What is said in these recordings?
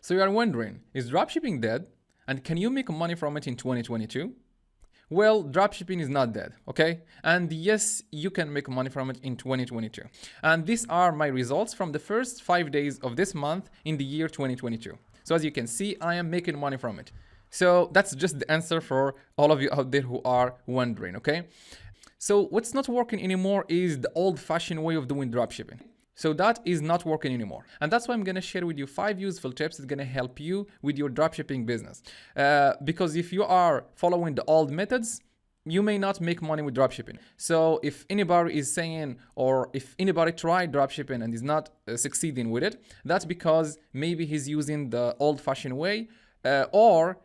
So you are wondering, is dropshipping dead? And can you make money from it in 2022? Well, dropshipping is not dead, okay? And yes, you can make money from it in 2022. And these are my results from the first 5 days of this month in the year 2022. So as you can see, I am making money from it. So that's just the answer for all of you out there who are wondering, okay? So what's not working anymore is the old-fashioned way of doing dropshipping. So that is not working anymore. And that's why I'm going to share with you 5 useful tips that's going to help you with your dropshipping business. Because if you are following the old methods, you may not make money with dropshipping. So if anybody is saying, or if anybody tried dropshipping and is not succeeding with it, that's because maybe he's using the old-fashioned way, or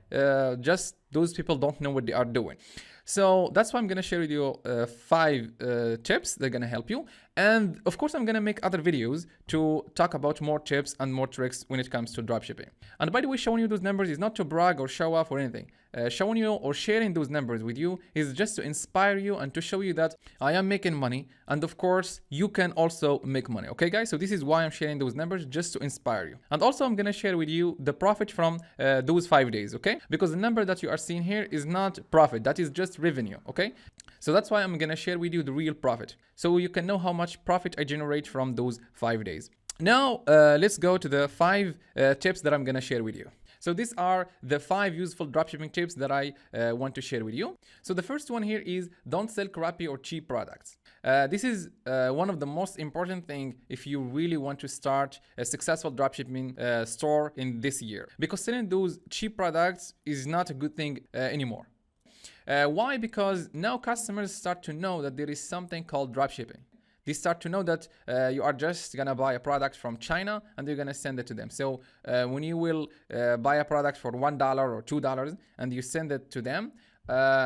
just those people don't know what they are doing. So that's why I'm going to share with you 5 tips that are going to help you. And of course, I'm going to make other videos to talk about more tips and more tricks when it comes to dropshipping. And by the way, showing you those numbers is not to brag or show off or anything. Showing you or sharing those numbers with you is just to inspire you and to show you that I am making money. And of course, you can also make money. Okay, guys? So this is why I'm sharing those numbers, just to inspire you. And also, I'm going to share with you the profit from those 5 days, okay? Because the number that you are seeing here is not profit. That is just revenue, okay? So that's why I'm going to share with you the real profit, so you can know how much profit I generate from those 5 days. Now, let's go to the 5 tips that I'm going to share with you. So these are the 5 useful dropshipping tips that I want to share with you. So the first one here is don't sell crappy or cheap products. This is one of the most important things if you really want to start a successful dropshipping store in this year. Because selling those cheap products is not a good thing anymore. Why? Because now customers start to know that there is something called dropshipping. They start to know that you are just gonna buy a product from China and you're gonna send it to them. So when you will buy a product for $1 or $2 and you send it to them,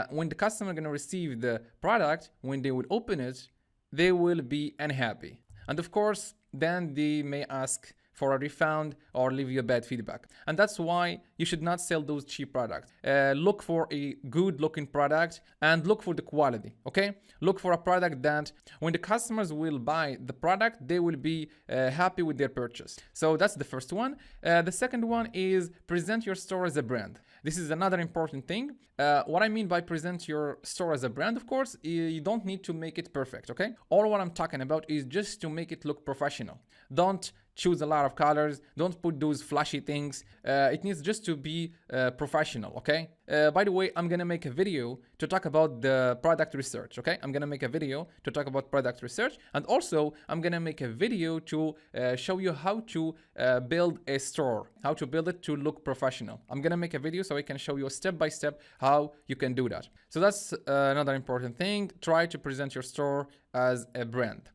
when the customer gonna receive the product, when they will open it, they will be unhappy. And of course, then they may ask for a refund or leave you a bad feedback. And that's why you should not sell those cheap products. Look for a good looking product and look for the quality, okay? Look for a product that when the customers will buy the product, they will be happy with their purchase. So that's the first one. The second one is present your store as a brand. This is another important thing. What I mean by present your store as a brand, of course, you don't need to make it perfect, okay? All what I'm talking about is just to make it look professional. Don't choose a lot of colors. Don't put those flashy things. It needs just to be professional, okay? By the way, I'm gonna make a video to talk about the product research, okay? I'm gonna make a video to talk about product research. And also, I'm gonna make a video to show you how to build a store, how to build it to look professional. I'm gonna make a video so I can show you step by step how you can do that. So that's another important thing. Try to present your store as a brand.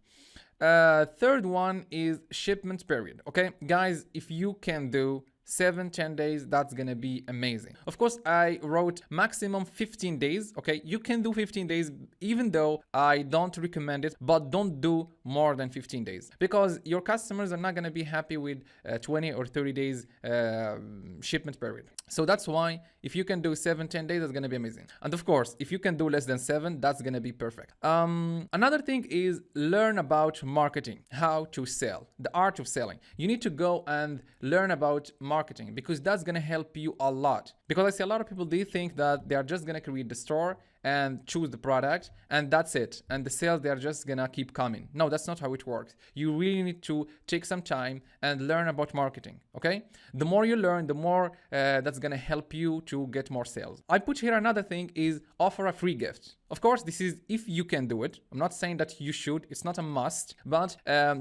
Third one is shipment period. Okay, guys, if you can do 7-10 days, that's gonna be amazing. Of course, I wrote maximum 15 days. Okay, you can do 15 days, even though I don't recommend it, but don't do more than 15 days because your customers are not gonna be happy with 20 or 30 days shipment period. So that's why if you can do 7-10 days, that's gonna be amazing. And of course, if you can do less than 7, that's gonna be perfect. Another thing is learn about marketing, how to sell, the art of selling. You need to go and learn about marketing because that's gonna help you a lot. Because I see a lot of people, they think that they are just gonna create the store and choose the product and that's it, and the sales, they are just gonna keep coming. No, that's not how it works. You really need to take some time and learn about marketing, okay? The more you learn, the more that's gonna help you to get more sales. I put here another thing is offer a free gift. Of course, this is if you can do it. I'm not saying that you should, it's not a must, but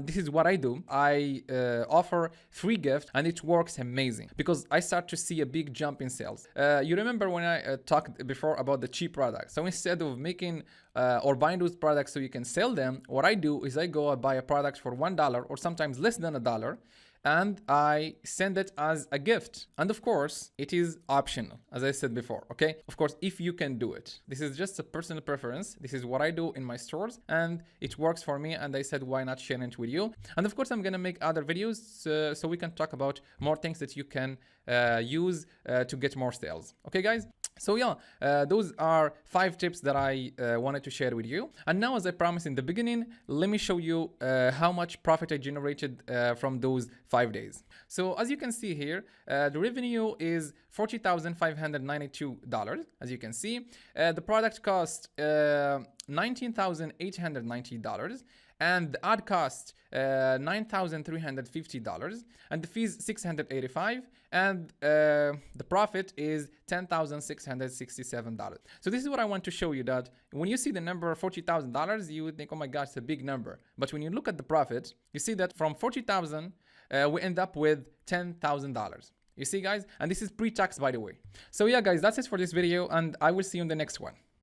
this is what I do. I offer free gift and it works amazing because I start to see a big jump in sales. You remember when I talked before about the cheap products. So instead of making or buying those products so you can sell them, what I do is I go and buy a product for $1 or sometimes less than $1 and I send it as a gift. And of course, it is optional, as I said before, okay? Of course, if you can do it. This is just a personal preference. This is what I do in my stores and it works for me. And I said, why not share it with you? And of course, I'm gonna make other videos so we can talk about more things that you can use to get more sales. Okay, guys? So yeah, those are 5 tips that I wanted to share with you. And now, as I promised in the beginning, let me show you how much profit I generated from those 5 days. So as you can see here, the revenue is $40,592. As you can see, the product cost $19,890. And the ad cost $9,350, and the fees $685, and the profit is $10,667. So this is what I want to show you, that when you see the number $40,000, you would think, oh my gosh, it's a big number. But when you look at the profit, you see that from $40,000, we end up with $10,000. You see, guys? And this is pre-tax, by the way. So yeah, guys, that's it for this video, and I will see you in the next one.